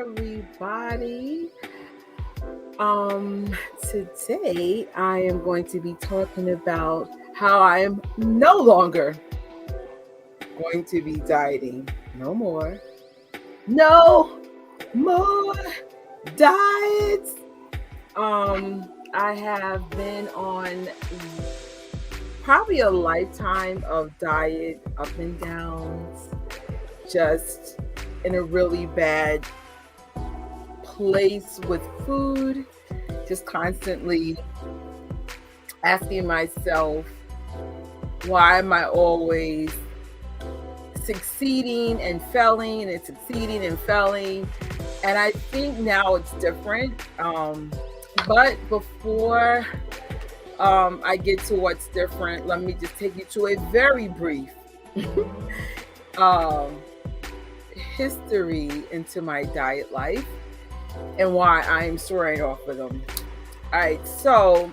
everybody. Today I am going to be talking about how I am no longer going to be dieting. No more. No more diets. I have been on probably a lifetime of diet up and downs, just in a really bad place with food, just constantly asking myself, why am I always succeeding and failing and succeeding and failing? And I think now it's different. But before I get to what's different, let me just take you to a very brief um, history into my diet life and why I am swearing off of them. All right, so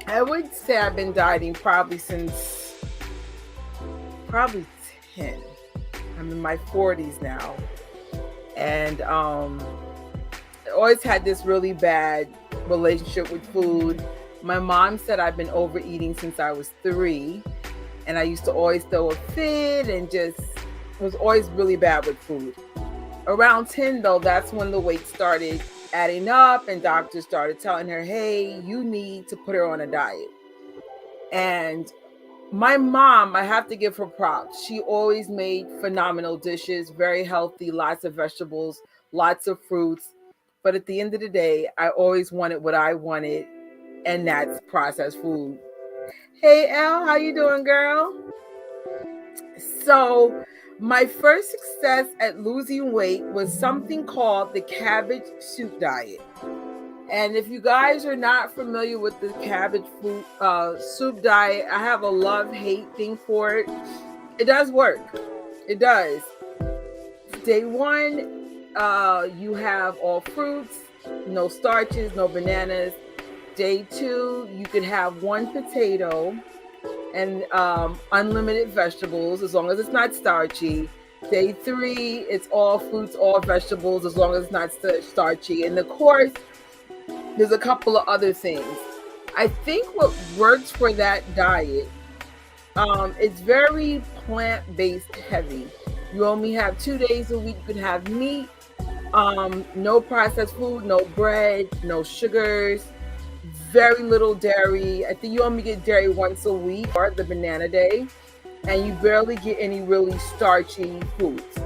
I would say I've been dieting probably since 10. I'm in my 40s now. And I always had this really bad relationship with food. My mom said I've been overeating since I was 3. And I used to always throw a fit and just was always really bad with food. Around 10, though, that's when the weight started adding up and doctors started telling her, hey, you need to put her on a diet. And my mom, I have to give her props. She always made phenomenal dishes, very healthy, lots of vegetables, lots of fruits. But at the end of the day, I always wanted what I wanted, and that's processed food. Hey, Elle, how you doing, girl? So my first success at losing weight was something called the cabbage soup diet. And if you guys are not familiar with the cabbage soup diet, I have a love-hate thing for it. It does work. It does. Day 1, you have all fruits, no starches, no bananas. Day 2, you could have 1 potato and unlimited vegetables as long as it's not starchy. Day 3, it's all fruits, all vegetables as long as it's not starchy. And of course, there's a couple of other things. I think what works for that diet, it's very plant-based heavy. You only have 2 days a week. You can have meat, no processed food, no bread, no sugars, very little dairy. I think you only get dairy once a week, or the banana day, and you barely get any really starchy foods.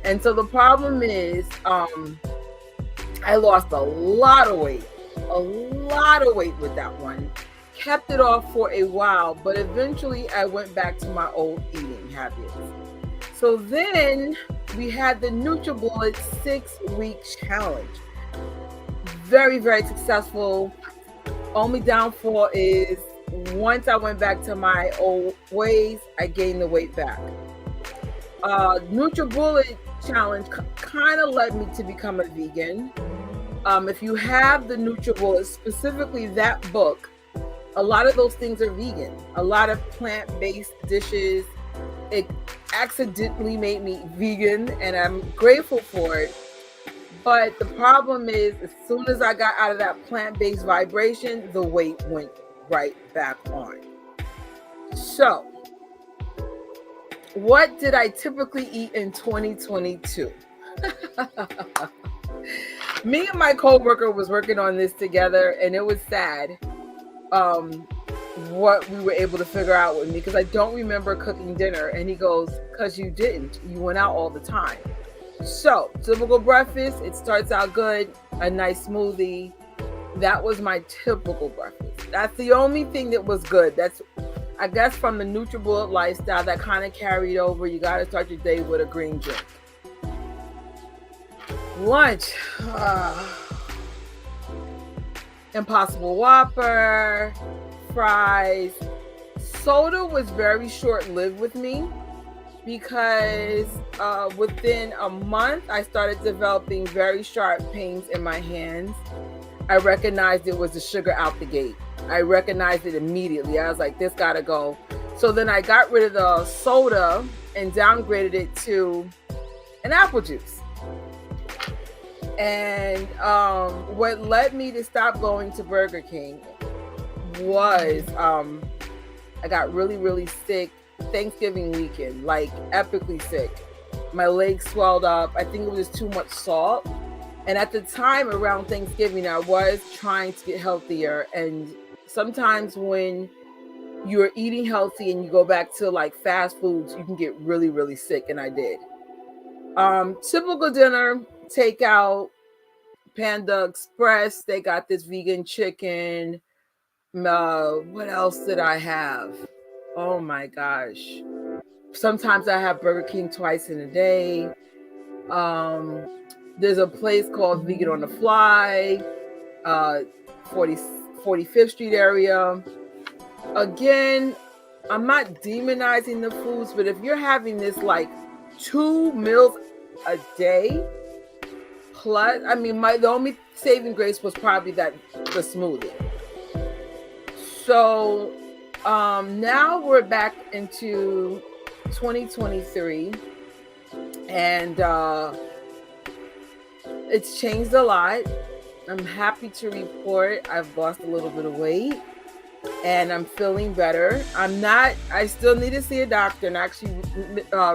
And so the problem is, I lost a lot of weight with that one. Kept it off for a while, but eventually I went back to my old eating habits. So then we had the NutriBullet 6-week challenge. Very, very successful. Only downfall is once I went back to my old ways, I gained the weight back. NutriBullet challenge kind of led me to become a vegan. If you have the NutriBullet, specifically that book, a lot of those things are vegan. A lot of plant-based dishes. It accidentally made me vegan, and I'm grateful for it. But the problem is, as soon as I got out of that plant-based vibration, the weight went right back on. So, what did I typically eat in 2022? Me and my coworker was working on this together, and it was sad what we were able to figure out with me, because I don't remember cooking dinner. And he goes, because you didn't. You went out all the time. So, typical breakfast, it starts out good, a nice smoothie. That was my typical breakfast. That's the only thing that was good. That's, I guess, from the NutriBullet lifestyle that kind of carried over. You got to start your day with a green drink. Lunch, Impossible Whopper, fries. Soda was very short-lived with me, because within a month, I started developing very sharp pains in my hands. I recognized it was the sugar out the gate. I recognized it immediately. I was like, this gotta go. So then I got rid of the soda and downgraded it to an apple juice. And what led me to stop going to Burger King was I got really, really sick Thanksgiving weekend, like epically sick. My legs swelled up. I think it was just too much salt. And at the time around Thanksgiving, I was trying to get healthier. And sometimes when you're eating healthy and you go back to like fast foods, you can get really, really sick. And I did. Typical dinner, takeout, Panda Express. They got this vegan chicken. What else did I have? Oh my gosh. Sometimes I have Burger King twice in a day. There's a place called Vegan on the Fly, 45th Street area. Again, I'm not demonizing the foods, but if you're having this like 2 meals a day, plus, I mean, the only saving grace was probably the smoothie. So now we're back into 2023, and it's changed a lot. I'm happy to report I've lost a little bit of weight and I'm feeling better. I still need to see a doctor, and actually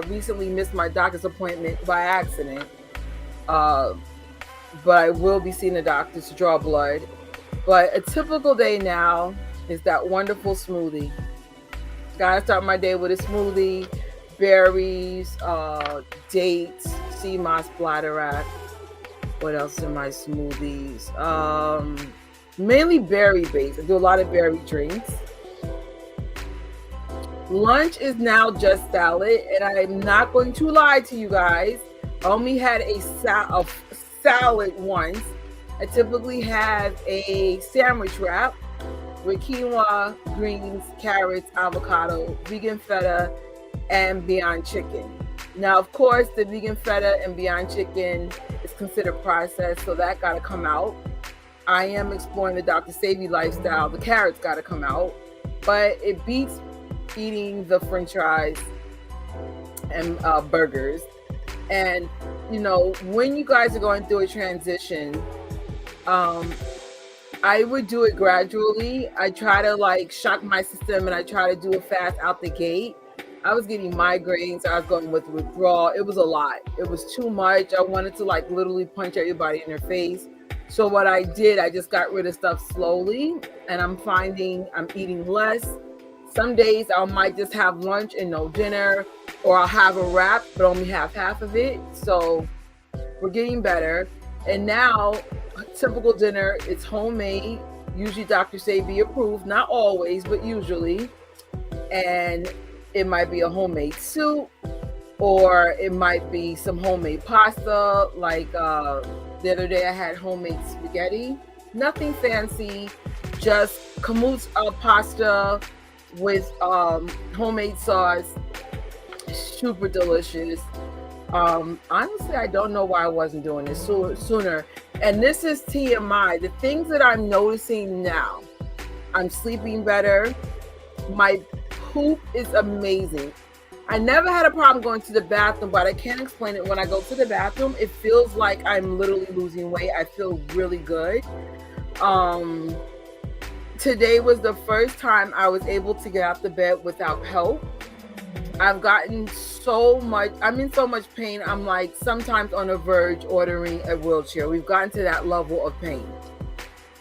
recently missed my doctor's appointment by accident. But I will be seeing a doctor to draw blood. But a typical day now is that wonderful smoothie. Gotta start my day with a smoothie, berries, dates, sea moss, bladderwrack. What else in my smoothies? Mainly berry based. I do a lot of berry drinks. Lunch is now just salad, and I'm not going to lie to you guys. I only had a salad once. I typically have a sandwich wrap with quinoa, greens, carrots, avocado, vegan feta, and Beyond Chicken. Now, of course, the vegan feta and Beyond Chicken is considered processed, so that got to come out. I am exploring the Dr. Savvy lifestyle. The carrots got to come out, but it beats eating the French fries and burgers. And when you guys are going through a transition, I would do it gradually. I try to shock my system, and I try to do it fast out the gate. I was getting migraines. I was going with withdrawal. It was a lot. It was too much. I wanted to literally punch everybody in their face. So what I did, I just got rid of stuff slowly, and I'm finding I'm eating less. Some days I might just have lunch and no dinner, or I'll have a wrap but only have half of it. So we're getting better. And now, typical dinner, it's homemade, usually Dr. Savvy approved, not always, but usually. And it might be a homemade soup, or it might be some homemade pasta. Like the other day I had homemade spaghetti. Nothing fancy, just kamut pasta with homemade sauce. Super delicious. Honestly, I don't know why I wasn't doing this sooner. And this is TMI. The things that I'm noticing now, I'm sleeping better. My poop is amazing. I never had a problem going to the bathroom, but I can't explain it. When I go to the bathroom, it feels like I'm literally losing weight. I feel really good. Today was the first time I was able to get out the bed without help. I've gotten I'm in so much pain. I'm sometimes on the verge ordering a wheelchair. We've gotten to that level of pain.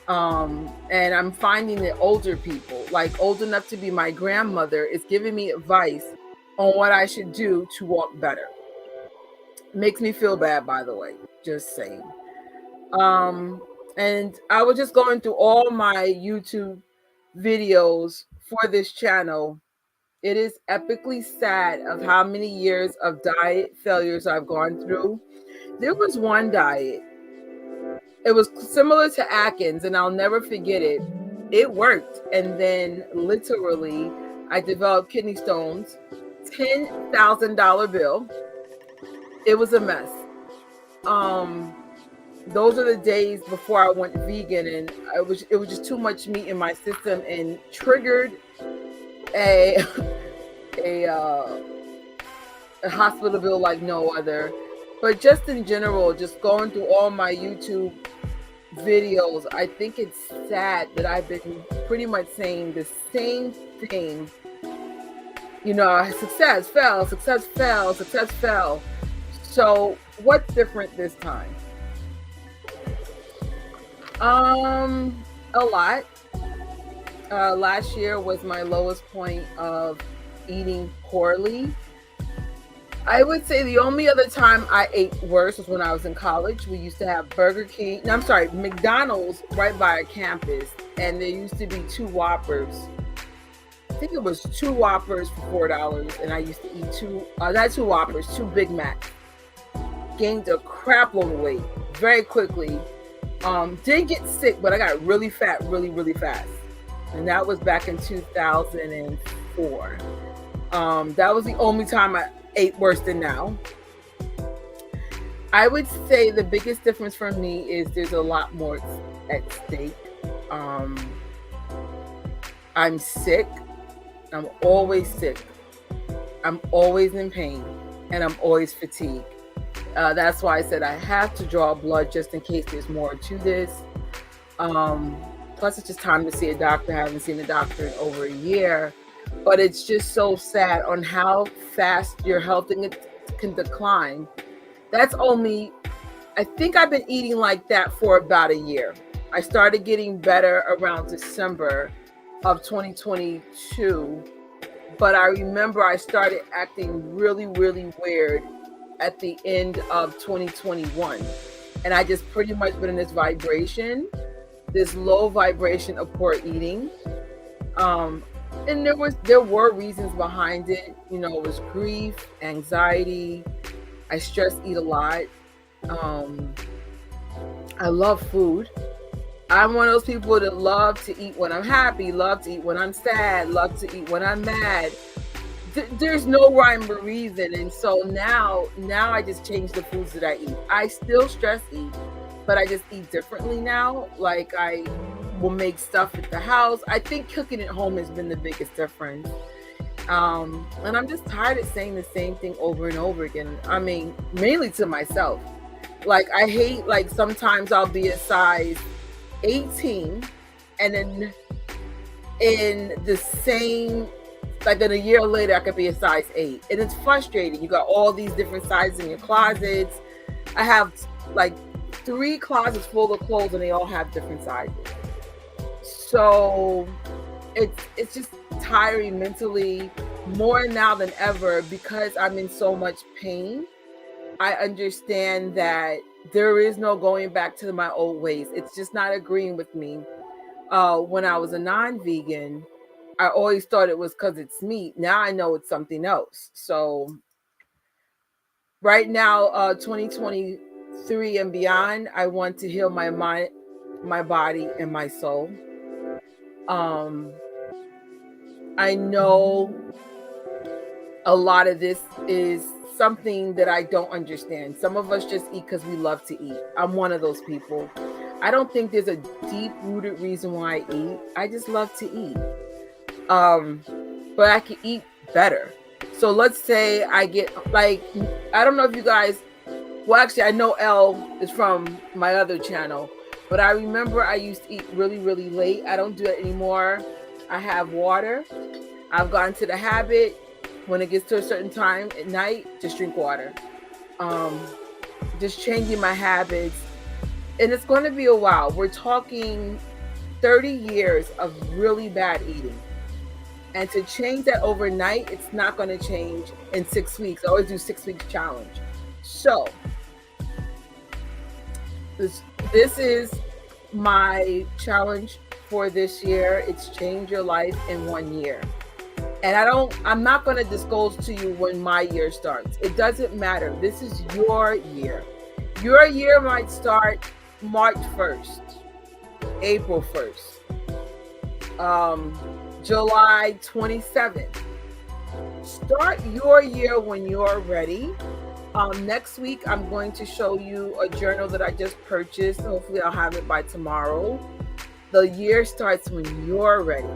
And I'm finding that older people, old enough to be my grandmother, is giving me advice on what I should do to walk better. Makes me feel bad, by the way, just saying. And I was just going through all my YouTube videos for this channel. It is epically sad of how many years of diet failures I've gone through. There was one diet. It was similar to Atkins, and I'll never forget it. It worked. And then literally I developed kidney stones, $10,000 bill. It was a mess. Those are the days before I went vegan, and it was just too much meat in my system, and triggered a hospital bill like no other. But just in general, just going through all my YouTube videos, I think it's sad that I've been pretty much saying the same thing. You know, success fell, success fell, success fell. So what's different this time? A lot. Last year was my lowest point of eating poorly. I would say the only other time I ate worse was when I was in college. We used to have Burger King, no, I'm sorry, McDonald's right by our campus, and there used to be 2 Whoppers. I think it was 2 Whoppers for $4, and I used to eat not 2 Whoppers, 2 Big Macs. Gained a crap load of weight very quickly. Didn't get sick, but I got really fat really, really fast. And that was back in 2004. That was the only time I ate worse than now. I would say the biggest difference for me is there's a lot more at stake. I'm sick. I'm always sick. I'm always in pain, and I'm always fatigued. That's why I said I have to draw blood just in case there's more to this. Plus, it's just time to see a doctor. I haven't seen a doctor in over a year. But it's just so sad on how fast your health can decline. That's only, I think I've been eating like that for about a year. I started getting better around December of 2022. But I remember I started acting really, really weird at the end of 2021. And I just pretty much been in this vibration, this low vibration of poor eating. And there were reasons behind it. You know, it was grief, anxiety. I stress eat a lot. I love food. I'm one of those people that love to eat when I'm happy, love to eat when I'm sad, love to eat when I'm mad. There's no rhyme or reason. And so now I just change the foods that I eat. I still stress eat, but I just eat differently now. Like I will make stuff at the house. I think cooking at home has been the biggest difference. And I'm just tired of saying the same thing over and over again. I mean, mainly to myself. Like I hate, like sometimes I'll be a size 18 and then in the same, like in a year later, I could be a size 8. And it's frustrating. You got all these different sizes in your closets. I have like 3 closets full of clothes and they all have different sizes. So it's just tiring mentally, more now than ever, because I'm in so much pain. I understand that there is no going back to my old ways. It's just not agreeing with me. When I was a non-vegan, I always thought it was because it's meat. Now I know it's something else. So right now, 2023 and beyond, I want to heal my mind, my body, and my soul. I know a lot of this is something that I don't understand. Some of us just eat because we love to eat. I'm one of those people. I don't think there's a deep-rooted reason why I eat. I just love to eat. But I can eat better. So let's say I get, like, I don't know if you guys, well, actually, I know Elle is from my other channel, but I remember I used to eat really, really late. I don't do it anymore. I have water. I've gotten to the habit, when it gets to a certain time at night, just drink water. Just changing my habits. And it's going to be a while. We're talking 30 years of really bad eating. And to change that overnight, it's not going to change in 6 weeks. I always do 6 weeks challenge. So this is my challenge for this year. It's change your life in 1 year. And I'm not going to disclose to you when my year starts. It doesn't matter. This is your year. Your year might start March 1st, April 1st, July 27th. Start your year when you're ready. Next week, I'm going to show you a journal that I just purchased. Hopefully, I'll have it by tomorrow. The year starts when you're ready.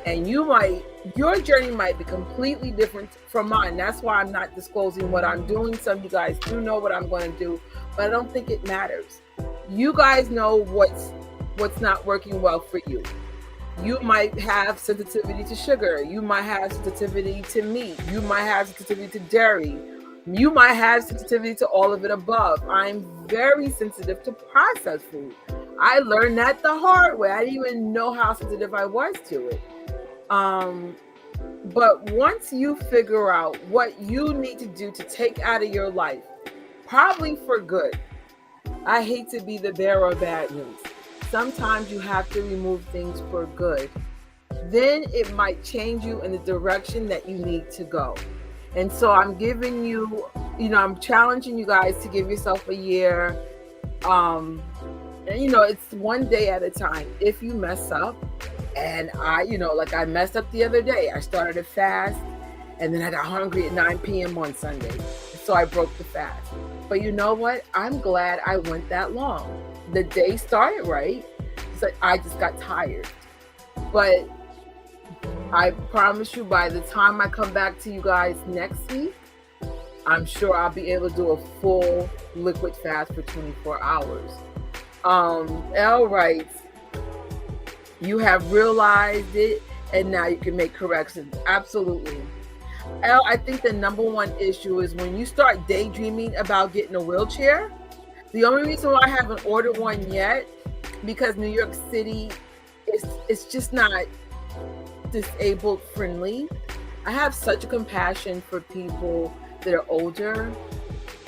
And you might your journey might be completely different from mine. That's why I'm not disclosing what I'm doing. Some of you guys do know what I'm going to do, but I don't think it matters. You guys know what's not working well for you. You might have sensitivity to sugar. You might have sensitivity to meat. You might have sensitivity to dairy. You might have sensitivity to all of it above. I'm very sensitive to processed food. I learned that the hard way. I didn't even know how sensitive I was to it. But once you figure out what you need to do to take out of your life, probably for good, I hate to be the bearer of bad news. Sometimes you have to remove things for good. Then it might change you in the direction that you need to go. And so I'm giving you, I'm challenging you guys to give yourself a year. And, it's one day at a time. If you mess up, and I messed up the other day. I started a fast, and then I got hungry at 9 p.m. on Sunday. So I broke the fast. But you know what? I'm glad I went that long. The day started right. So I just got tired. But I promise you, by the time I come back to you guys next week, I'm sure I'll be able to do a full liquid fast for 24 hours. Elle writes, you have realized it and now you can make corrections. Absolutely. Elle, I think the number one issue is when you start daydreaming about getting a wheelchair. The only reason why I haven't ordered one yet, because New York City is just not disabled friendly. I have such a compassion for people that are older,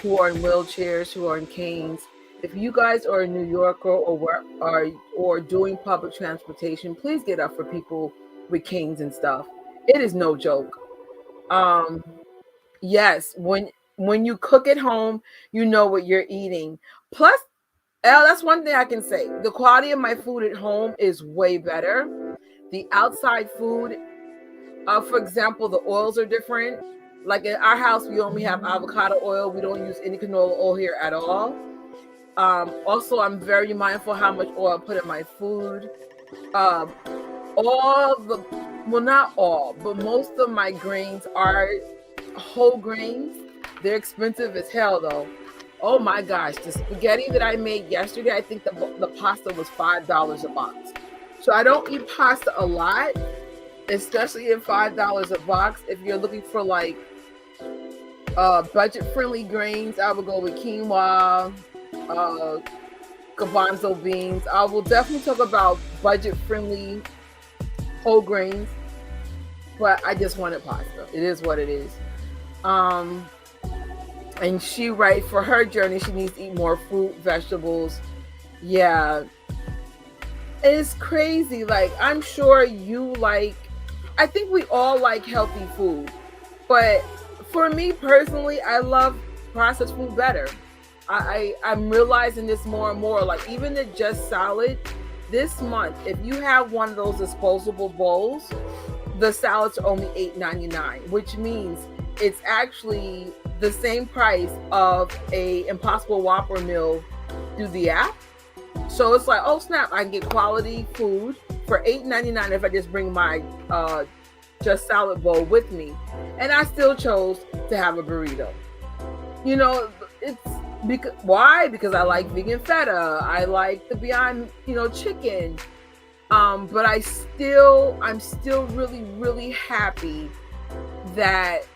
who are in wheelchairs, who are in canes. If you guys are a New Yorker or doing public transportation, please get up for people with canes and stuff. It is no joke. Yes, when you cook at home, you know what you're eating. Plus, that's one thing I can say. The quality of my food at home is way better. The outside food, for example, the oils are different. Like in our house, we only have avocado oil. We don't use any canola oil here at all. Also, I'm very mindful how much oil I put in my food. Not all, but most of my grains are whole grains. They're expensive as hell, though. Oh my gosh, the spaghetti that I made yesterday, I think the pasta was $5 a box. So I don't eat pasta a lot, especially at $5 a box. If you're looking for like budget-friendly grains, I would go with quinoa, garbanzo beans. I will definitely talk about budget-friendly whole grains, but I just wanted pasta. It is what it is. And she writes, for her journey, she needs to eat more fruit, vegetables. Yeah. It's crazy. Like, I'm sure I think we all like healthy food. But for me personally, I love processed food better. I'm realizing this more and more. Like, even the Just Salad, this month, if you have one of those disposable bowls, the salads are only $8.99, which means it's actually the same price of a Impossible Whopper meal through the app. So it's like, oh snap, I can get quality food for $8.99 if I just bring my Just Salad bowl with me. And I still chose to have a burrito. Why? Because I like vegan feta. I like the Beyond, chicken. But I'm still really, really happy that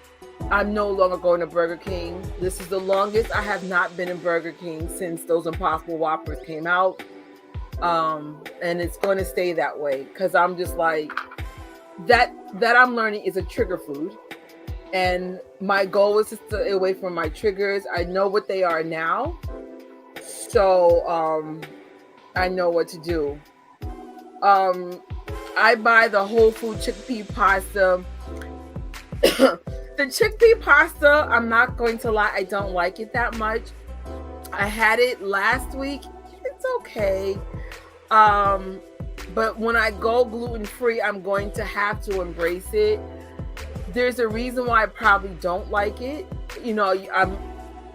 I'm no longer going to Burger King. This is the longest I have not been in Burger King since those Impossible Whoppers came out. And it's going to stay that way because I'm just like, that I'm learning is a trigger food. And my goal is to stay away from my triggers. I know what they are now. So I know what to do. I buy the whole food chickpea pasta. The chickpea pasta, I'm not going to lie, I don't like it that much. I had it last week. It's okay. But when I go gluten-free, I'm going to have to embrace it. There's a reason why I probably don't like it.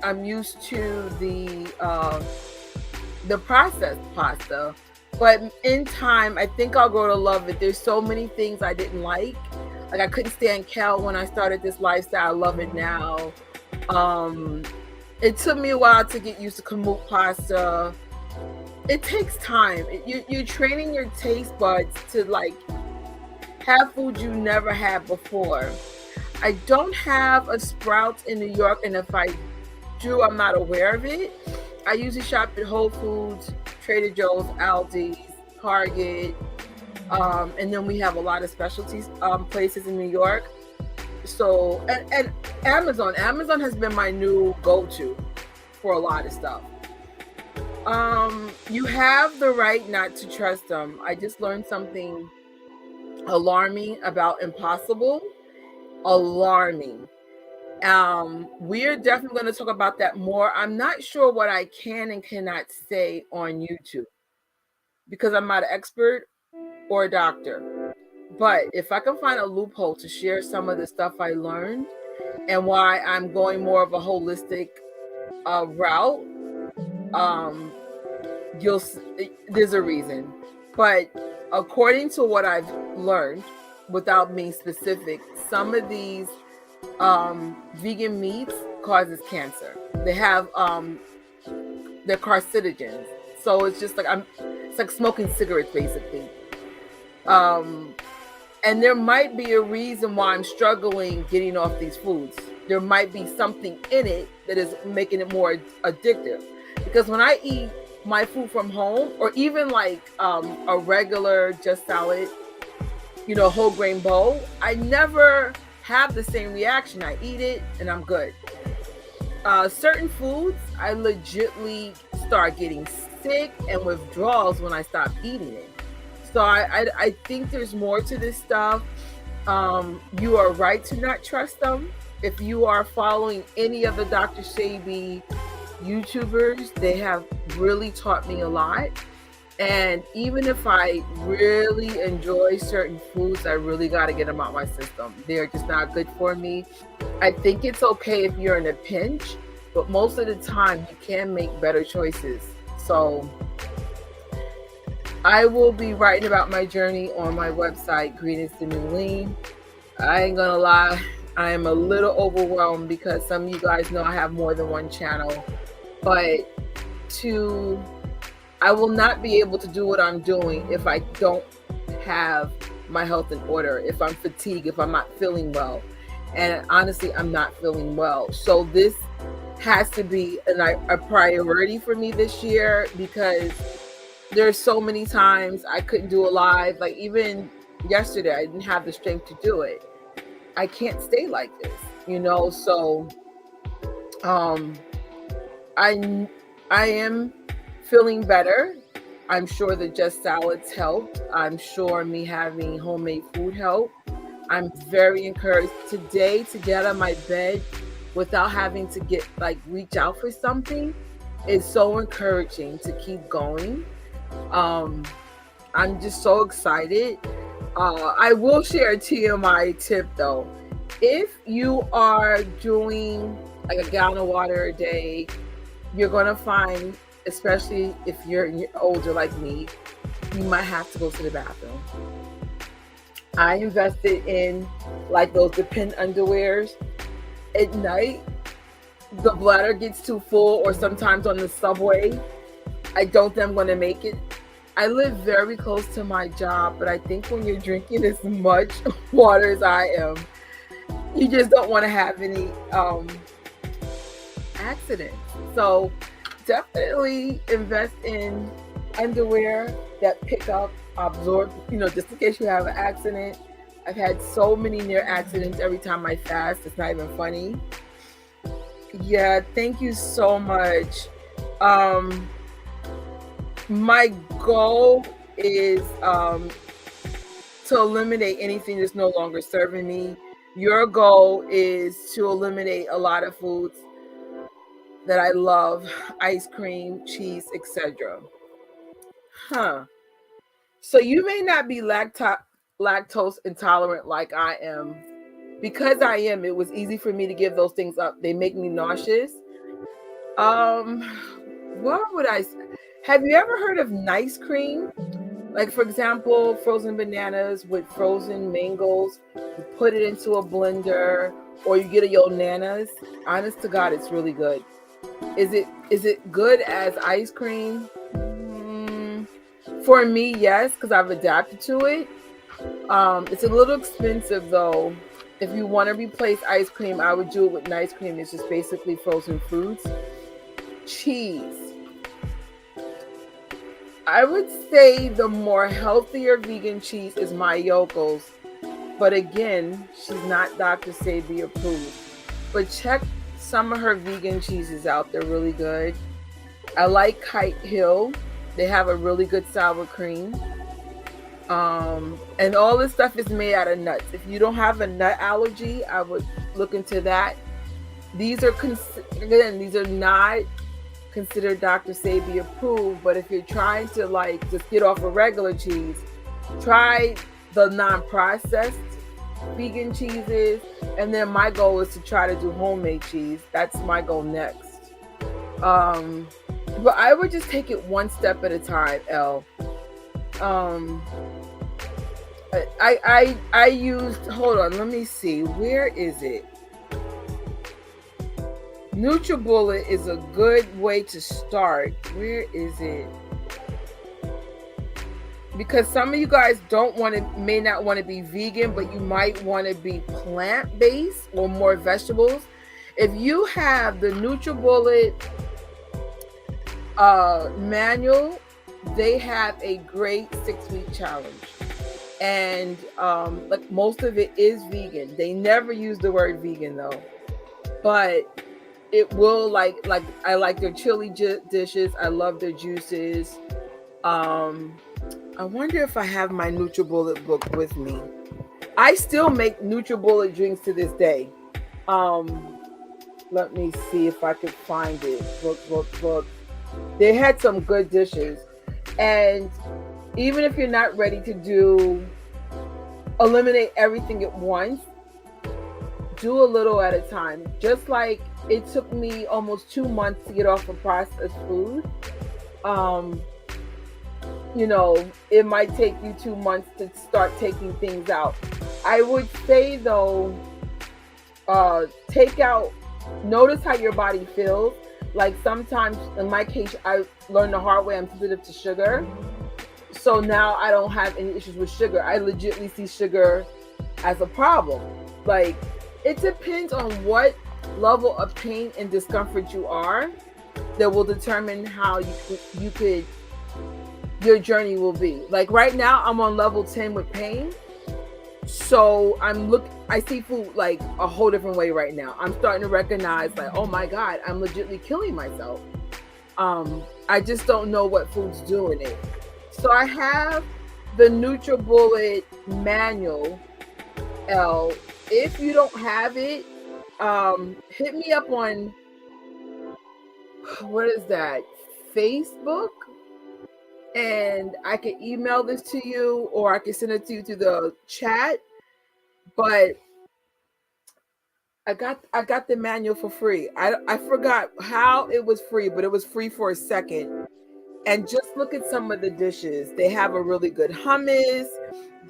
I'm used to the processed pasta. But in time, I think I'll grow to love it. There's so many things I didn't like. Like I couldn't stand kale when I started this lifestyle. I love it now. Um, it took me a while to get used to kamut pasta. It takes time. You're training your taste buds to like have food you never had before. I don't have a Sprouts in New York, and if I do, I'm not aware of it. I usually shop at Whole Foods, Trader Joe's, Aldi's, Target, and then we have a lot of specialties places in New York. So and Amazon. Amazon has been my new go-to for a lot of stuff. You have the right not to trust them. I just learned something alarming about Impossible. Alarming. We're definitely going to talk about that more. I'm not sure what I can and cannot say on YouTube because I'm not an expert or a doctor. But if I can find a loophole to share some of the stuff I learned and why I'm going more of a holistic route, there's a reason. But according to what I've learned, without being specific, some of these vegan meats causes cancer. They have they're carcinogens. So it's just like it's like smoking cigarettes basically. And there might be a reason why I'm struggling getting off these foods. There might be something in it that is making it more addictive. Because when I eat my food from home, or even like a regular just salad, whole grain bowl, I never have the same reaction. I eat it and I'm good. Certain foods, I legitly start getting sick and withdrawals when I stop eating it. So I think there's more to this stuff. You are right to not trust them. If you are following any of the Dr. Sebi YouTubers, they have really taught me a lot. And even if I really enjoy certain foods, I really got to get them out my system. They're just not good for me. I think it's okay if you're in a pinch, but most of the time you can make better choices. So I will be writing about my journey on my website, Green is the New Lean. I ain't gonna lie, I am a little overwhelmed because some of you guys know I have more than one channel, but I will not be able to do what I'm doing if I don't have my health in order, if I'm fatigued, if I'm not feeling well. And honestly, I'm not feeling well. So this has to be a priority for me this year, because there's so many times I couldn't do a live. Like even yesterday, I didn't have the strength to do it. I can't stay like this, So I am feeling better. I'm sure the Just Salads helped. I'm sure me having homemade food helped. I'm very encouraged today to get out of my bed without having to reach out for something is so encouraging to keep going. I'm just so excited. I will share a TMI tip though. If you are doing like a gallon of water a day, you're going to find, especially if you're older like me, you might have to go to the bathroom. I invested in like those Depend underwears. At night, the bladder gets too full, or sometimes on the subway, I don't think I'm going to make it. I live very close to my job, but I think when you're drinking as much water as I am, you just don't want to have any accidents. So definitely invest in underwear that pick up, absorb, just in case you have an accident. I've had so many near accidents every time I fast. It's not even funny. Yeah, thank you so much. My goal is to eliminate anything that's no longer serving me. Your goal is to eliminate a lot of foods that I love, ice cream, cheese, etc. So you may not be lactose intolerant like I am. Because I am, it was easy for me to give those things up. They make me nauseous. What would I say? Have you ever heard of Nice Cream? Like, for example, frozen bananas with frozen mangoes. You put it into a blender, or you get a Yo Nanas. Honest to God, it's really good. Is it good as ice cream? For me, yes, because I've adapted to it. It's a little expensive though. If you want to replace ice cream, I would do it with ice cream. It's just basically frozen fruits. Cheese. I would say the more healthier vegan cheese is Mayoko's. But again, she's not Dr. Sebi approved. But check some of her vegan cheeses out. They're really good. I like Kite Hill. They have a really good sour cream. And all this stuff is made out of nuts. If you don't have a nut allergy, I would look into that. These are not considered Dr. Sebi approved, but if you're trying to like just get off a regular cheese, try the non-processed vegan cheeses. And then my goal is to try to do homemade cheese. That's my goal next. But I would just take it one step at a time, Elle. I used, hold on, let me see, where is it? NutriBullet is a good way to start. Where is it? Because some of you guys may not want to be vegan, but you might want to be plant-based or more vegetables. If you have the NutriBullet manual, they have a great 6-week challenge. And like most of it is vegan. They never use the word vegan though, but it will like I like their chili dishes. I love their juices. I wonder if I have my NutriBullet book with me. I still make NutriBullet drinks to this day. Let me see if I could find it. Look. They had some good dishes. And even if you're not ready to eliminate everything at once, do a little at a time. Just like it took me almost 2 months to get off of processed food. It might take you 2 months to start taking things out. I would say though, notice how your body feels. Like sometimes, in my case, I learned the hard way, I'm sensitive to sugar. So now I don't have any issues with sugar. I legitimately see sugar as a problem. Like, it depends on what level of pain and discomfort you are that will determine how your journey will be. Like right now, I'm on level 10 with pain. So I see food like a whole different way right now. I'm starting to recognize like, oh my God, I'm legitimately killing myself. I just don't know what food's doing it. So I have the NutriBullet manual, Elle. If you don't have it, hit me up on, what is that, Facebook? And I can email this to you, or I can send it to you through the chat. But I got the manual for free. I forgot how it was free, but it was free for a second. And just look at some of the dishes. They have a really good hummus.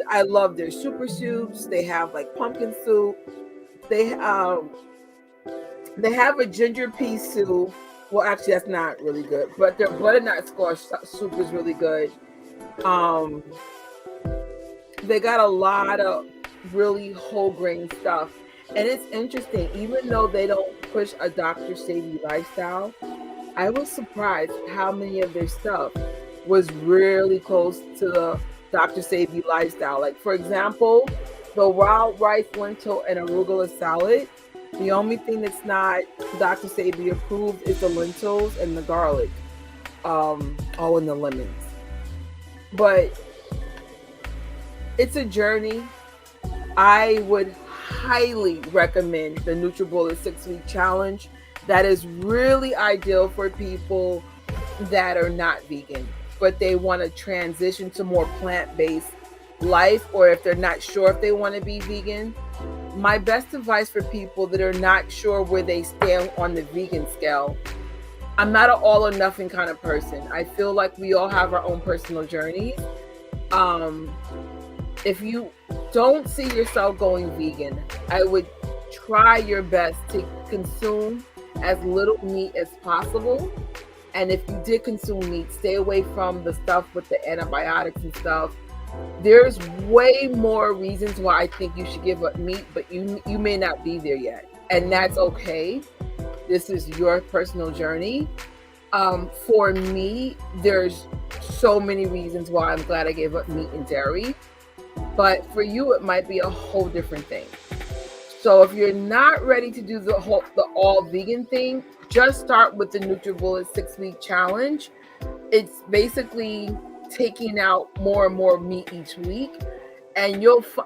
I love their super soups. They have like pumpkin soup. They have a ginger pea soup. Well, actually, that's not really good. But their butternut squash soup is really good. They got a lot of really whole grain stuff. And it's interesting, even though they don't push a Dr. Sebi lifestyle, I was surprised how many of their stuff was really close to the Dr. Sebi lifestyle. Like, for example, the wild rice, lentil, and arugula salad. The only thing that's not Dr. Sebi approved is the lentils and the garlic. And the lemons. But it's a journey. I would highly recommend the NutriBullet 6-week challenge. That is really ideal for people that are not vegan, but they want to transition to more plant-based life, or if they're not sure if they want to be vegan. My best advice for people that are not sure where they stand on the vegan scale, I'm not an all or nothing kind of person. I feel like we all have our own personal journeys. Um, if you don't see yourself going vegan, I would try your best to consume as little meat as possible. And if you did consume meat, stay away from the stuff with the antibiotics and stuff. There's way more reasons why I think you should give up meat, but you may not be there yet. And that's okay. This is your personal journey. For me, there's so many reasons why I'm glad I gave up meat and dairy. But for you, it might be a whole different thing. So if you're not ready to do the all vegan thing, just start with the NutriBullet 6-week challenge. It's basically taking out more and more meat each week, and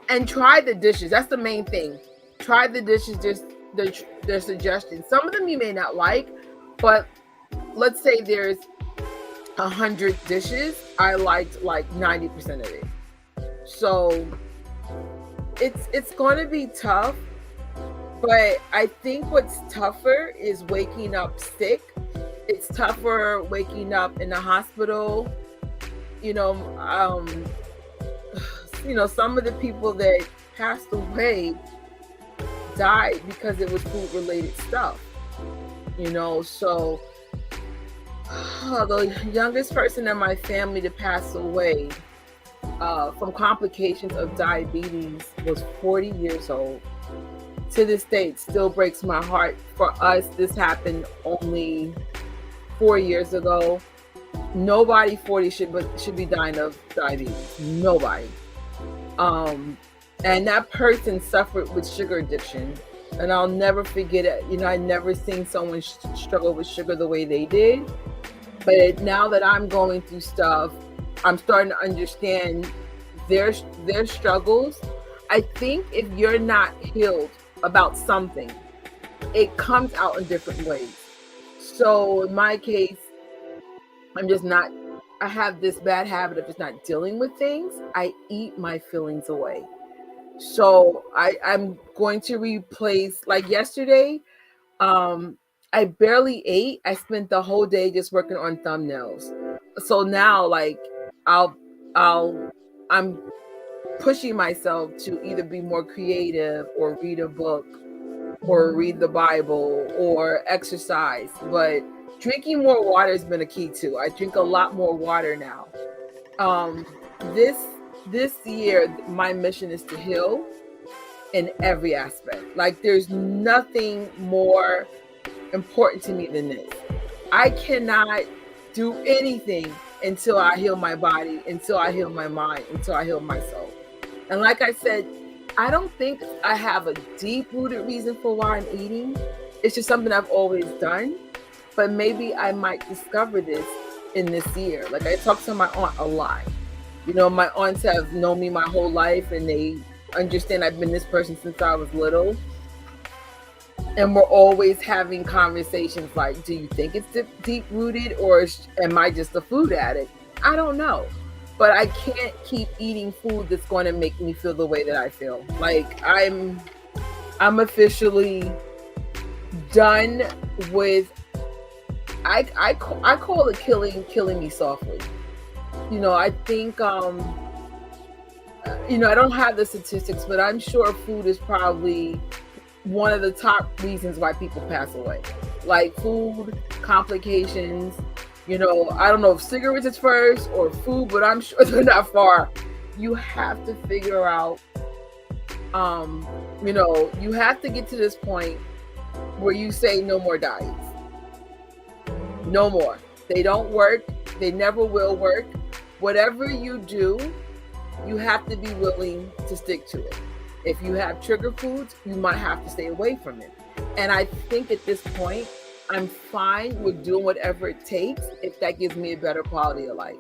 and try the dishes. That's the main thing. Try the dishes, just their suggestions. Some of them you may not like, but let's say there's 100 dishes. I liked like 90% of it. So it's going to be tough, but I think what's tougher is waking up sick. It's tougher waking up in the hospital. You know, some of the people that passed away died because it was food related stuff. So the youngest person in my family to pass away from complications of diabetes was 40 years old. To this day, it still breaks my heart. For us, this happened only 4 years ago. Nobody 40 should be dying of diabetes. Nobody. And that person suffered with sugar addiction. And I'll never forget it. I never seen someone struggle with sugar the way they did. But now that I'm going through stuff, I'm starting to understand their struggles. I think if you're not healed about something, it comes out in different ways. So in my case, I have this bad habit of just not dealing with things. I eat my feelings away. So I'm going to replace, like yesterday, I barely ate. I spent the whole day just working on thumbnails. So now, like, I'm pushing myself to either be more creative or read a book or read the Bible or exercise. But drinking more water has been a key too. I drink a lot more water now. This year, my mission is to heal in every aspect. Like, there's nothing more important to me than this. I cannot do anything until I heal my body, until I heal my mind, until I heal my soul. And like I said, I don't think I have a deep-rooted reason for why I'm eating. It's just something I've always done. But maybe I might discover this in this year. Like, I talk to my aunt a lot. My aunts have known me my whole life, and they understand I've been this person since I was little. And we're always having conversations like, do you think it's deep-rooted, or am I just a food addict? I don't know. But I can't keep eating food that's going to make me feel the way that I feel. Like, I'm officially done with, I call it killing me softly. I think, I don't have the statistics, but I'm sure food is probably one of the top reasons why people pass away. Like, food, complications, I don't know if cigarettes is first or food, but I'm sure they're not far. You have to figure out, you have to get to this point where you say no more diets. No more. They don't work. They never will work. Whatever you do, you have to be willing to stick to it. If you have trigger foods, you might have to stay away from it. And I think at this point, I'm fine with doing whatever it takes if that gives me a better quality of life.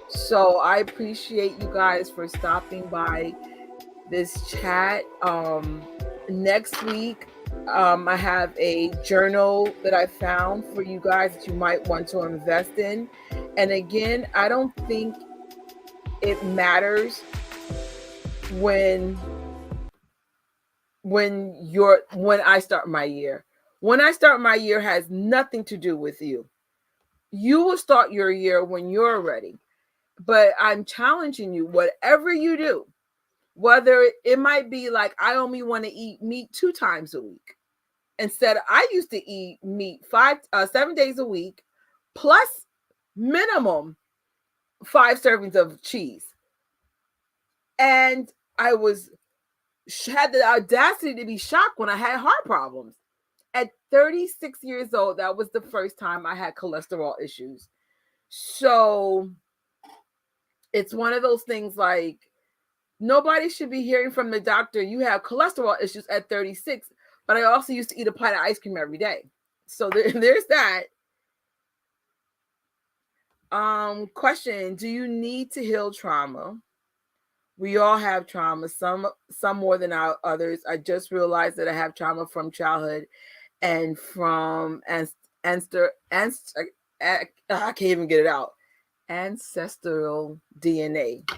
So I appreciate you guys for stopping by this chat. Next week, I have a journal that I found for you guys that you might want to invest in. And again, I don't think it matters when I start my year. When I start my year has nothing to do with you. You will start your year when you're ready. But I'm challenging you, whatever you do, whether it might be like I only want to eat meat 2 times a week. Instead, I used to eat meat 7 days a week, plus minimum 5 servings of cheese. And I had the audacity to be shocked when I had heart problems. At 36 years old, that was the first time I had cholesterol issues. So it's one of those things like nobody should be hearing from the doctor, you have cholesterol issues at 36. But I also used to eat a pint of ice cream every day. So there's that. Question, do you need to heal trauma? We all have trauma, some more than others. I just realized that I have trauma from childhood and from I can't even get it out. Ancestral DNA.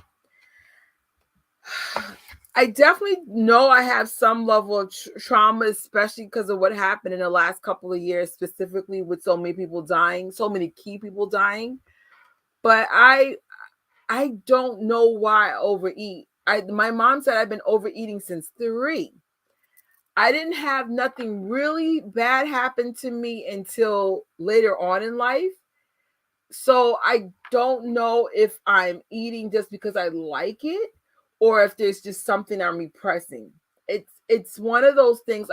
I definitely know I have some level of trauma, especially because of what happened in the last couple of years, specifically with so many people dying, so many key people dying. But I don't know why I overeat. My mom said I've been overeating since 3. I didn't have nothing really bad happen to me until later on in life. So I don't know if I'm eating just because I like it or if there's just something I'm repressing. It's one of those things.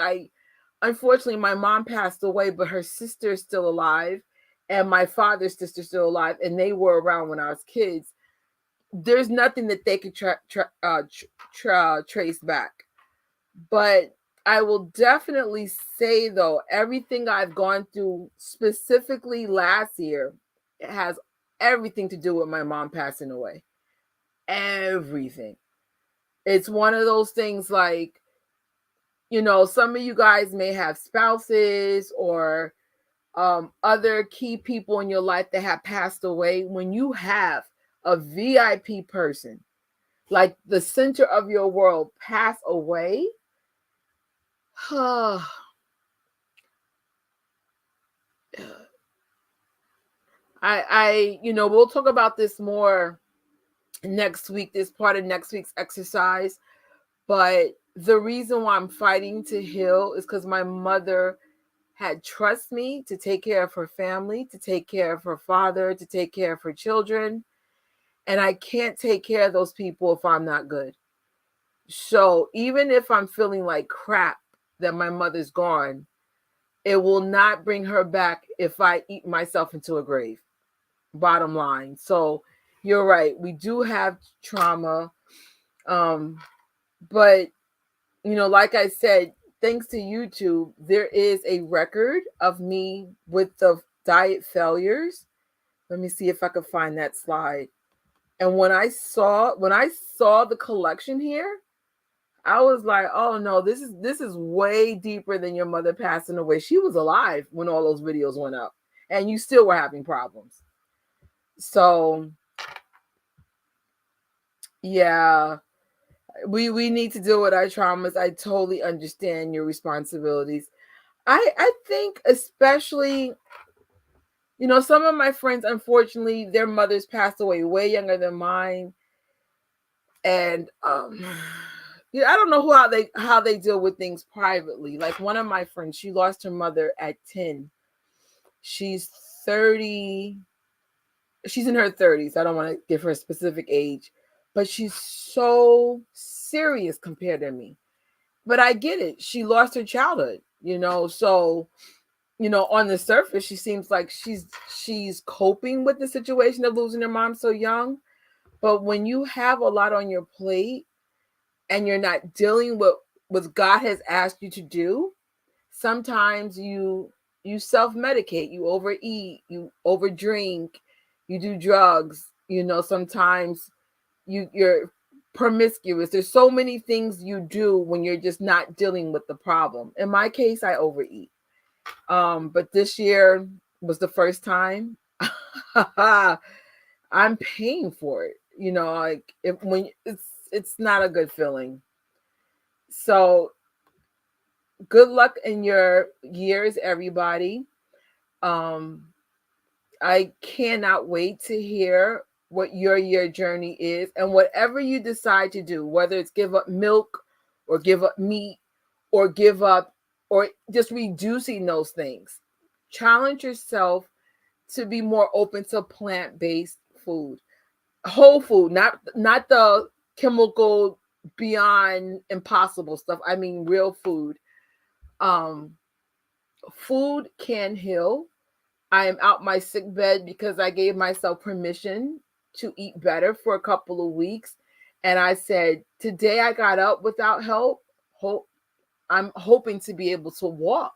Unfortunately my mom passed away, but her sister is still alive and my father's sister's still alive, and they were around when I was kids. There's nothing that they could trace back. But I will definitely say, though, everything I've gone through, specifically last year, it has everything to do with my mom passing away. Everything. It's one of those things like, some of you guys may have spouses or other key people in your life that have passed away. When you have a VIP person, like the center of your world, pass away, we'll talk about this more next week, this part of next week's exercise. But the reason why I'm fighting to heal is because my mother had trust me to take care of her family, to take care of her father, to take care of her children. And I can't take care of those people if I'm not good. So even if I'm feeling like crap that my mother's gone, it will not bring her back if I eat myself into a grave. Bottom line. So you're right. We do have trauma. But, like I said, thanks to YouTube, there is a record of me with the diet failures. Let me see if I could find that slide. And when I saw the collection here, I was like, oh no, this is way deeper than your mother passing away. She was alive when all those videos went up, and you still were having problems. So yeah, we need to deal with our traumas. I totally understand your responsibilities. I think especially, some of my friends, unfortunately, their mothers passed away way younger than mine. And I don't know how they deal with things privately. Like one of my friends, she lost her mother at 10. She's 30. She's in her 30s. I don't want to give her a specific age, but she's so serious compared to me. But I get it. She lost her childhood, so on the surface she seems like she's coping with the situation of losing her mom so young. But when you have a lot on your plate and you're not dealing with what God has asked you to do, sometimes you self-medicate, you overeat, you overdrink, you do drugs, sometimes you're promiscuous. There's so many things you do when you're just not dealing with the problem. In my case, I overeat. But this year was the first time. I'm paying for it. Like when it's not a good feeling. So good luck in your years, everybody. I cannot wait to hear what your year journey is, and whatever you decide to do, whether it's give up milk or give up meat or give up or just reducing those things, challenge yourself to be more open to plant-based food, whole food, not the chemical beyond impossible stuff. I mean real food. um Food can heal. I am out my sick bed because I gave myself permission to eat better for a couple of weeks. And I said, today I got up without help. I'm hoping to be able to walk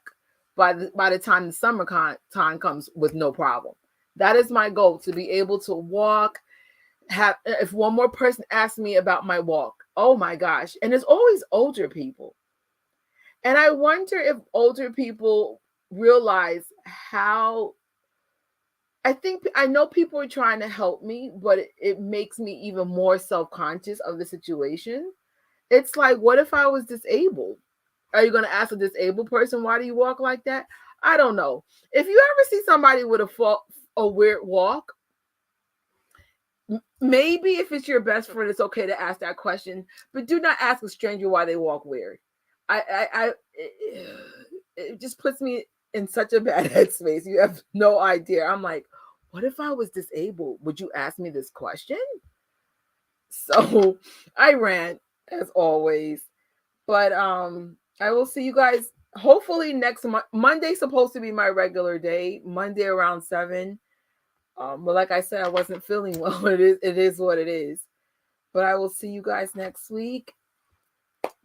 by the time the summer time comes with no problem. That is my goal, to be able to walk. Have if one more person asks me about my walk, oh my gosh. And it's always older people. And I wonder if older people realize how, I know people are trying to help me, but it makes me even more self-conscious of the situation. It's like, what if I was disabled? Are you going to ask a disabled person, why do you walk like that? I don't know. If you ever see somebody with a weird walk, maybe if it's your best friend, it's okay to ask that question, but do not ask a stranger why they walk weird. It just puts me in such a bad headspace. You have no idea. I'm like, what if I was disabled? Would you ask me this question? So I rant as always, but I will see you guys hopefully next Monday's supposed to be my regular day, Monday around 7. But like I said, I wasn't feeling well. It is what it is. But I will see you guys next week.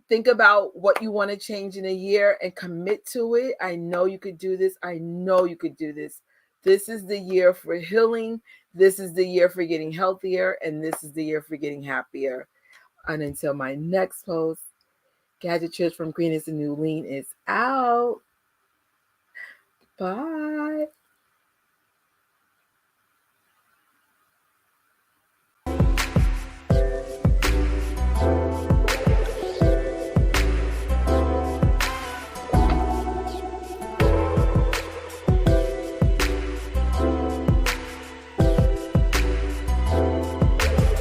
Think about what you want to change in a year and commit to it. I know you could do this. I know you could do this. This is the year for healing. This is the year for getting healthier. And this is the year for getting happier. And until my next post, Gadget Trips from Green is the New Lean is out. Bye.